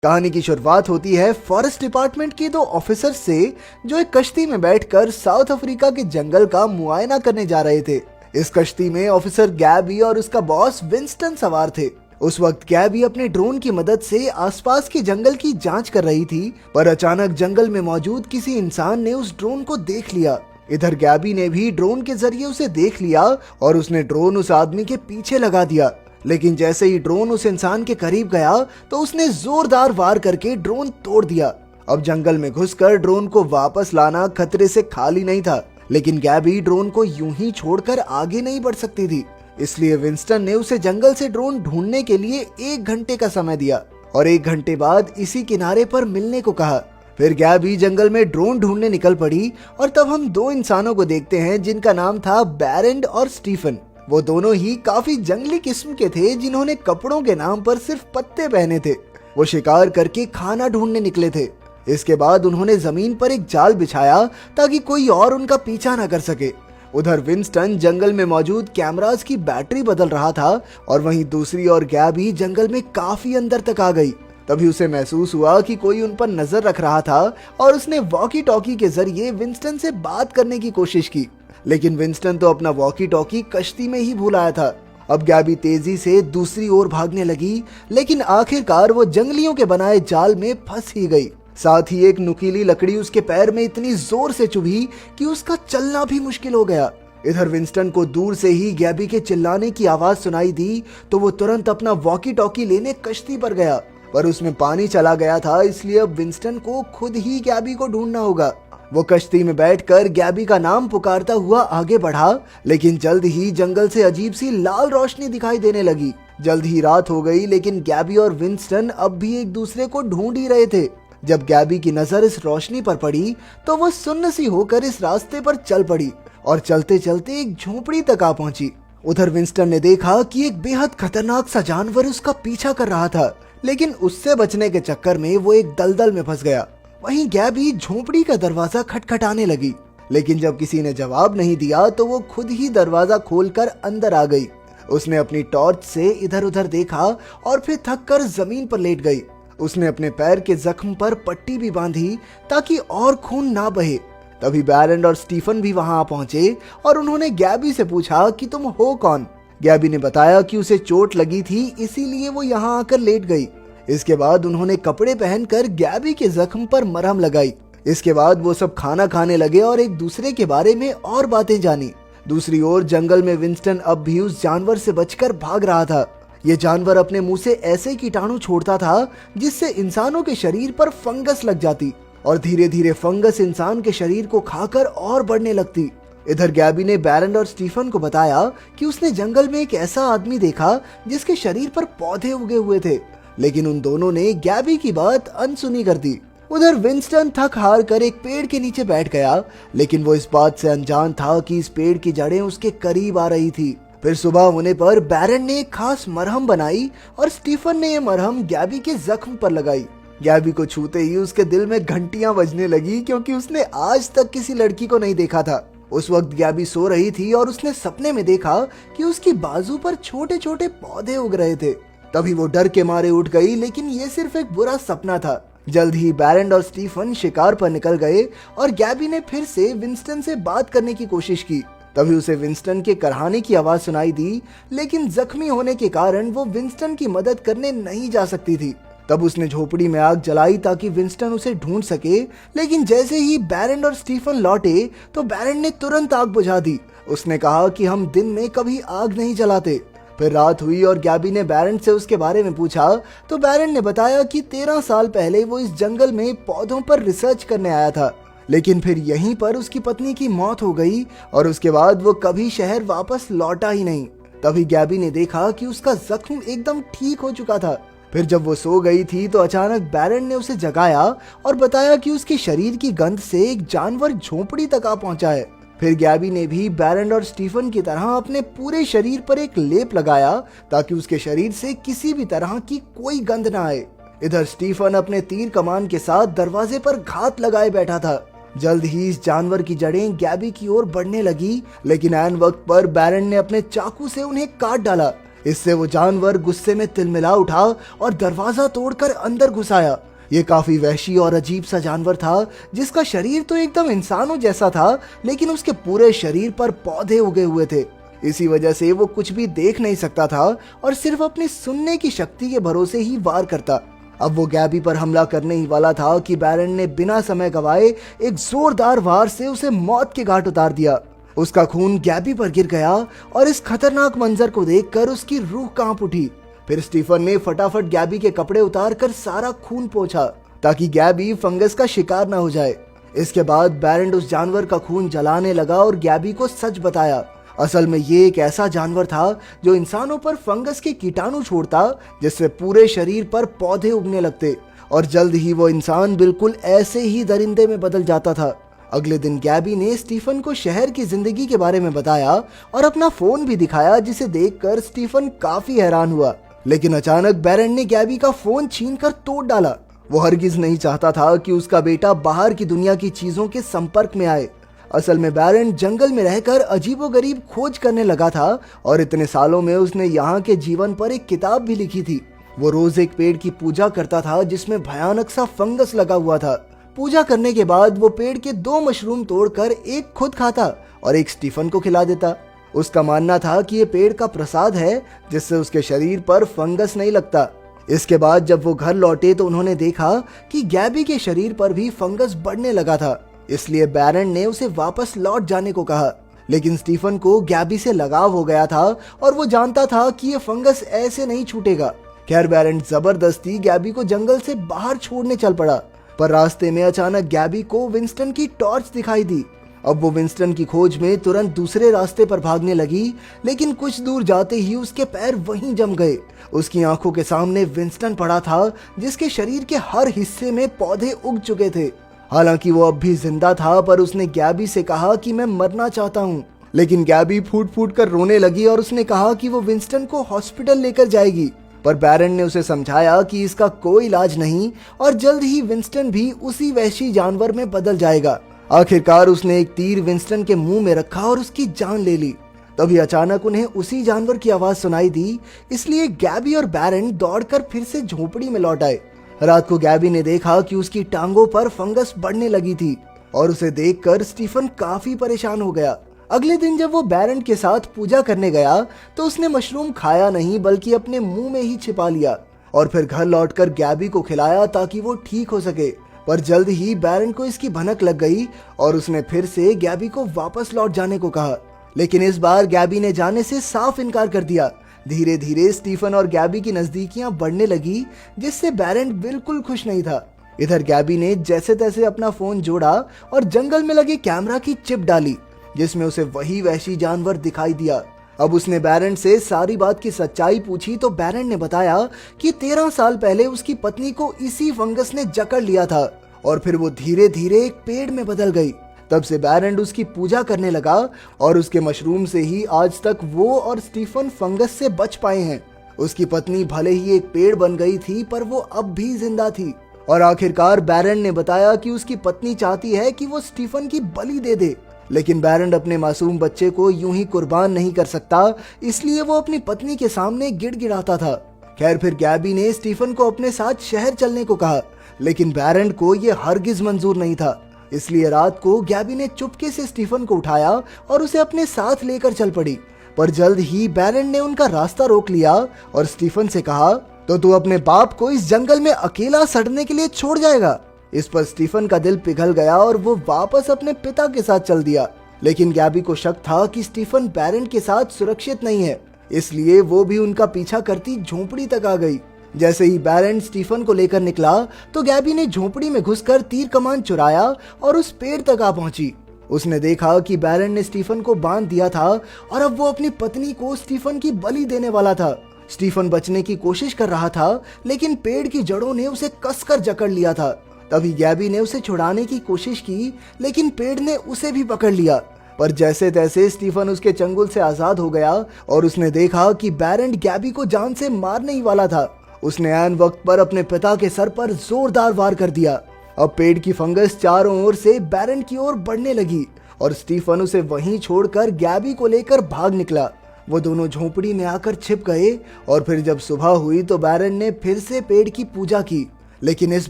कहानी की शुरुआत होती है फॉरेस्ट डिपार्टमेंट के दो ऑफिसर से, जो एक कश्ती में बैठकर साउथ अफ्रीका के जंगल का मुआयना करने जा रहे थे। इस कश्ती में ऑफिसर गैबी और उसका बॉस विंस्टन सवार थे। उस वक्त गैबी अपने ड्रोन की मदद से आसपास के जंगल की जांच कर रही थी, पर अचानक जंगल में मौजूद किसी इंसान ने उस ड्रोन को देख लिया। इधर गैबी ने भी ड्रोन के जरिए उसे देख लिया और उसने ड्रोन उस आदमी के पीछे लगा दिया। लेकिन जैसे ही ड्रोन उस इंसान के करीब गया तो उसने जोरदार वार करके ड्रोन तोड़ दिया। अब जंगल में घुसकर ड्रोन को वापस लाना खतरे से खाली नहीं था, लेकिन गैबी ड्रोन को यूं ही छोड़कर आगे नहीं बढ़ सकती थी। इसलिए विंस्टन ने उसे जंगल से ड्रोन ढूंढने के लिए 1 घंटे का समय दिया और 1 घंटे बाद इसी किनारे पर मिलने को कहा। फिर गैबी जंगल में ड्रोन ढूंढने निकल पड़ी और तब हम 2 इंसानों को देखते हैं जिनका नाम था बैरन और स्टीफन। वो दोनों ही काफी जंगली किस्म के थे, जिन्होंने कपड़ों के नाम पर सिर्फ पत्ते पहने थे। वो शिकार करके खाना ढूंढने निकले थे। इसके बाद उन्होंने जमीन पर एक जाल बिछाया ताकि कोई और उनका पीछा न कर सके। उधर विंस्टन जंगल में मौजूद कैमरास की बैटरी बदल रहा था और वहीं दूसरी ओर गैबी जंगल में काफी अंदर तक आ गई। तभी उसे महसूस हुआ कि कोई उन पर नजर रख रहा था और उसने वॉकी टॉकी के जरिए विंस्टन से बात करने की कोशिश की, लेकिन विंस्टन तो अपना वॉकी टॉकी कश्ती में ही भूल आया था। अब गैबी तेजी से दूसरी ओर भागने लगी, लेकिन आखिरकार वो जंगलियों के बनाए जाल में फंस ही गई। साथ ही एक नुकीली लकड़ी उसके पैर में इतनी जोर से चुभी कि उसका चलना भी मुश्किल हो गया। इधर विंस्टन को दूर से ही गैबी के चिल्लाने की आवाज सुनाई दी तो वो तुरंत अपना वॉकी टॉकी लेने कश्ती पर गया, पर उसमें पानी चला गया था, इसलिए अब विंस्टन को खुद ही गैबी को ढूंढना होगा। वो कश्ती में बैठकर गैबी का नाम पुकारता हुआ आगे बढ़ा, लेकिन जल्द ही जंगल से अजीब सी लाल रोशनी दिखाई देने लगी। जल्द ही रात हो गई, लेकिन गैबी और विंस्टन अब भी एक दूसरे को ढूंढ ही रहे थे। जब गैबी की नजर इस रोशनी पर पड़ी तो वो सुन्न सी होकर इस रास्ते पर चल पड़ी और चलते चलते एक झोपड़ी तक आ पहुंची। उधर विंस्टन ने देखा कि एक बेहद खतरनाक सा जानवर उसका पीछा कर रहा था, लेकिन उससे बचने के चक्कर में वो एक दलदल में फंस गया। वहीं गैबी झोपड़ी का दरवाजा खटखटाने लगी, लेकिन जब किसी ने जवाब नहीं दिया तो वो खुद ही दरवाजा खोलकर अंदर आ गई। उसने अपनी टॉर्च से इधर उधर देखा और फिर थक कर जमीन पर लेट गई। उसने अपने पैर के जख्म पर पट्टी भी बांधी ताकि और खून ना बहे। तभी बैरन और स्टीफन भी वहां पहुंचे और उन्होंने गैबी से पूछा कि तुम हो कौन। गैबी ने बताया कि उसे चोट लगी थी, इसीलिए वो यहाँ आकर लेट गई। इसके बाद उन्होंने कपड़े पहनकर गैबी के जख्म पर मरहम लगाई। इसके बाद वो सब खाना खाने लगे और एक दूसरे के बारे में और बातें जानी। दूसरी ओर जंगल में विंस्टन अब भी उस जानवर से बचकर भाग रहा था। ये जानवर अपने मुंह से ऐसे कीटाणु छोड़ता था जिससे इंसानों के शरीर पर फंगस लग जाती और धीरे धीरे फंगस इंसान के शरीर को खाकर और बढ़ने लगती। इधर गैबी ने बैरन और स्टीफन को बताया कि उसने जंगल में एक ऐसा आदमी देखा जिसके शरीर पर पौधे उगे हुए थे, लेकिन उन दोनों ने गैबी की बात अनसुनी कर दी। उधर विंस्टन थक हार कर एक पेड़ के नीचे बैठ गया, लेकिन वो इस बात से अनजान था कि इस पेड़ की जड़ें उसके करीब आ रही थी। फिर सुबह होने पर बैरन ने एक खास मरहम बनाई और स्टीफन ने यह मरहम गैबी के जख्म पर लगाई। गैबी को छूते ही उसके दिल में घंटियां बजने लगी, क्योंकि उसने आज तक किसी लड़की को नहीं देखा था। उस वक्त गैबी सो रही थी और उसने सपने में देखा कि उसकी बाजू पर छोटे छोटे पौधे उग रहे थे। तभी वो डर के मारे उठ गई, लेकिन ये सिर्फ एक बुरा सपना था। जल्द ही बैरन और स्टीफन शिकार पर निकल गए और गैबी ने फिर से विंस्टन से बात करने की कोशिश की। तभी उसे विंस्टन के कराहने की आवाज सुनाई दी, लेकिन जख्मी होने के कारण वो विंस्टन की मदद करने नहीं जा सकती थी। तब उसने झोपड़ी में आग जलाई ताकि विंस्टन उसे ढूंढ सके, लेकिन जैसे ही बैरन और स्टीफन लौटे तो बैरन ने तुरंत आग बुझा दी। उसने कहा कि हम दिन में कभी आग नहीं जलाते। फिर रात हुई और गैबी ने बैरन से उसके बारे में पूछा तो बैरन ने बताया कि 13 साल पहले वो इस जंगल में पौधों पर रिसर्च करने आया था, लेकिन फिर यहीं पर उसकी पत्नी की मौत हो गई और उसके बाद वो कभी शहर वापस लौटा ही नहीं। तभी गैबी ने देखा कि उसका जख्म एकदम ठीक हो चुका था। फिर जब वो सो गई थी तो अचानक बैरन ने उसे जगाया और बताया कि उसके शरीर की गंध से एक जानवर झोपड़ी तक आ पहुंचा है। फिर गैबी ने भी बैरन और स्टीफन की तरह अपने पूरे शरीर पर एक लेप लगाया ताकि उसके शरीर से किसी भी तरह की कोई गंध ना आए। इधर स्टीफन अपने तीर कमान के साथ दरवाजे पर घात लगाए बैठा था। जल्द ही इस जानवर की जड़ें गैबी की ओर बढ़ने लगी, लेकिन ऐन वक्त पर बैरन ने अपने चाकू से उन्हें काट डाला। इससे वो जानवर गुस्से में तिलमिला उठा और दरवाजा तोड़कर अंदर घुस आया। ये काफी वहशी और अजीब सा जानवर था, जिसका शरीर तो एकदम इंसानों जैसा था, लेकिन उसके पूरे शरीर पर पौधे उगे हुए थे। इसी वजह से वो कुछ भी देख नहीं सकता था और सिर्फ अपनी सुनने की शक्ति के भरोसे ही वार करता। अब वो गैबी पर हमला करने ही वाला था कि बैरन ने बिना समय गवाए एक जोरदार वार से उसे मौत के घाट उतार दिया। उसका खून गैबी पर गिर गया और इस खतरनाक मंजर को देखकर उसकी रूह कांप उठी। फिर स्टीफन ने फटाफट गैबी के कपड़े उतारकर सारा खून पोंछा ताकि गैबी फंगस का शिकार न हो जाए। इसके बाद बैरन उस जानवर का खून जलाने लगा और गैबी को सच बताया। असल में ये एक ऐसा जानवर था जो इंसानों पर फंगस के कीटाणु छोड़ता, जिससे पूरे शरीर पर पौधे उगने लगते और जल्द ही वो इंसान बिल्कुल ऐसे ही दरिंदे में बदल जाता था। अगले दिन गैबी ने स्टीफन को शहर की जिंदगी के बारे में बताया और अपना फोन भी दिखाया, जिसे देखकर स्टीफन काफी हैरान हुआ। लेकिन अचानक बैरन ने गैबी का फोन छीनकर तोड़ डाला। वो हरगिज नहीं चाहता था कि उसका बेटा बाहर की दुनिया की चीजों के संपर्क में आए। असल में बैरन जंगल में रहकर अजीबोगरीब खोज करने लगा था और इतने सालों में उसने यहाँ के जीवन पर एक किताब भी लिखी थी। वो रोज एक पेड़ की पूजा करता था जिसमें भयानक सा फंगस लगा हुआ था। पूजा करने के बाद वो पेड़ के 2 मशरूम तोड़कर एक खुद खाता और एक स्टीफन को खिला देता। उसका मानना था कि ये पेड़ का प्रसाद है, जिससे उसके शरीर पर फंगस नहीं लगता। इसके बाद जब वो घर लौटे तो उन्होंने देखा कि गैबी के शरीर पर भी फंगस बढ़ने लगा था। इसलिए बैरन ने उसे वापस लौट जाने को कहा। लेकिन स्टीफन को गैबी से लगाव हो गया था और वो जानता था कि ये फंगस ऐसे नहीं छूटेगा। खैर, बैरन जबरदस्ती गैबी को जंगल से बाहर छोड़ने चल पड़ा, पर रास्ते में अचानक गैबी को विंस्टन की टॉर्च दिखाई दी। अब वो विंस्टन की खोज में तुरंत दूसरे रास्ते पर भागने लगी, लेकिन कुछ दूर जाते ही उसके पैर वहीं जम गए। उसकी आंखों के सामने विंस्टन पड़ा था, जिसके शरीर के हर हिस्से में पौधे उग चुके थे। हालांकि वो अब भी जिंदा था, पर उसने गैबी से कहा कि मैं मरना चाहता हूँ। लेकिन गैबी फूट फूट कर रोने लगी और उसने कहा कि वो विंस्टन को हॉस्पिटल लेकर जाएगी। पर बैरन ने उसे समझाया कि इसका कोई इलाज नहीं और जल्द ही विंस्टन भी उसी वहशी जानवर में बदल जाएगा। आखिरकार उसने एक तीर विंस्टन के मुंह में रखा और उसकी जान ले ली। तभी अचानक उन्हें उसी जानवर की आवाज सुनाई दी, इसलिए गैबी और बैरन दौड़कर फिर से झोपड़ी में लौट आए। रात को गैबी ने देखा कि उसकी टांगों पर फंगस बढ़ने लगी थी और उसे देखकर स्टीफन काफी परेशान हो गया। अगले दिन जब वो बैरन के साथ पूजा करने गया तो उसने मशरूम खाया नहीं, बल्कि अपने मुंह में ही छिपा लिया और फिर घर लौटकर गैबी को खिलाया ताकि वो ठीक हो सके। पर जल्द ही बैरन को इसकी भनक लग गई और उसने फिर से गैबी को वापस लौट जाने को कहा। लेकिन इस बार गैबी ने जाने से साफ इनकार कर दिया। धीरे धीरे स्टीफन और गैबी की नजदीकियां बढ़ने लगी, जिससे बैरन बिल्कुल खुश नहीं था। इधर गैबी ने जैसे तैसे अपना फोन जोड़ा और जंगल में लगे कैमरा की चिप डाली, जिसमें उसे वही वहशी जानवर दिखाई दिया। अब उसने बैरन से सारी बात की सच्चाई पूछी तो बैरन ने बताया कि 13 साल पहले उसकी पत्नी को इसी फंगस ने जकड़ लिया था और फिर वो धीरे धीरे एक पेड़ में बदल गई। तब से बैरन उसकी पूजा करने लगा और उसके मशरूम से ही आज तक वो और स्टीफन फंगस से बच पाए हैं। उसकी पत्नी भले ही एक पेड़ बन गई थी, पर वो अब भी जिंदा थी। और आखिरकार बैरन ने बताया कि उसकी पत्नी चाहती है कि वो स्टीफन की बलि दे दे, लेकिन बैरन अपने मासूम बच्चे को यूं ही कुर्बान नहीं कर सकता, इसलिए वो अपनी पत्नी के सामने गिड़गिड़ाता था। खैर, फिर गैबी ने स्टीफन को अपने साथ शहर चलने को कहा, लेकिन बैरन को ये हरगिज मंजूर नहीं था। इसलिए रात को गैबी ने चुपके से स्टीफन को उठाया और उसे अपने साथ लेकर चल पड़ी। पर जल्द ही बैरन ने उनका रास्ता रोक लिया और स्टीफन से कहा, तो तू अपने बाप को इस जंगल में अकेला सड़ने के लिए छोड़ जाएगा? इस पर स्टीफन का दिल पिघल गया और वो वापस अपने पिता के साथ चल दिया। लेकिन गैबी को शक था कि स्टीफन बैरन के साथ सुरक्षित नहीं है, इसलिए वो भी उनका पीछा करती झोपड़ी तक आ गई। जैसे ही बैरन स्टीफन को लेकर निकला तो गैबी ने झोपड़ी में घुसकर तीर कमान चुराया और उस पेड़ तक आ पहुंची। उसने देखा कि बैरन ने स्टीफन को बांध दिया था और अब वो अपनी पत्नी को स्टीफन की बलि देने वाला था। स्टीफन बचने की कोशिश कर रहा था, लेकिन पेड़ की जड़ों ने उसे कसकर जकड़ लिया था। तभी गैबी ने उसे छुड़ाने की कोशिश की, लेकिन पेड़ ने उसे भी पकड़ लिया। पर जैसे तैसे स्टीफन उसके चंगुल से आजाद हो गया और उसने देखा कि बैरन गैबी को जान से मारने ही वाला था। उसने ऐन वक्त पर अपने पिता के सर पर जोरदार वार कर दिया। अब पेड़ की फंगस चारों ओर से बैरन की ओर बढ़ने लगी और स्टीफन उसे वहीं छोड़कर गैबी को लेकर भाग निकला। वो दोनों झोपड़ी में आकर छिप गए और फिर जब सुबह हुई तो बैरन ने फिर से पेड़ की पूजा की, लेकिन इस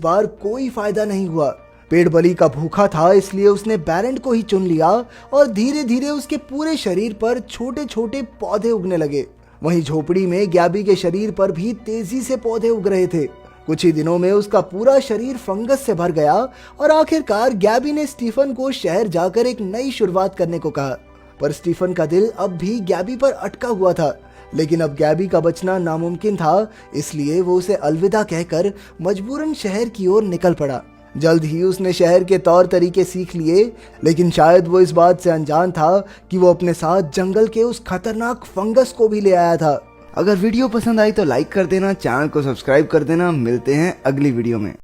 बार कोई फायदा नहीं हुआ। पेड़ बलि का भूखा था, इसलिए उसने बैरन को ही चुन लिया और धीरे धीरे उसके पूरे शरीर पर छोटे छोटे पौधे उगने लगे। वहीं झोपड़ी में गैबी के शरीर पर भी तेजी से पौधे उग रहे थे। कुछ ही दिनों में उसका पूरा शरीर फंगस से भर गया और आखिरकार गैबी ने स्टीफन को शहर जाकर एक नई शुरुआत करने को कहा। पर स्टीफन का दिल अब भी गैबी पर अटका हुआ था, लेकिन अब गैबी का बचना नामुमकिन था, इसलिए वो उसे अलविदा कहकर मजबूरन शहर की ओर निकल पड़ा। जल्द ही उसने शहर के तौर तरीके सीख लिए, लेकिन शायद वो इस बात से अनजान था कि वो अपने साथ जंगल के उस खतरनाक फंगस को भी ले आया था। अगर वीडियो पसंद आई तो लाइक कर देना, चैनल को सब्सक्राइब कर देना। मिलते हैं अगली वीडियो में।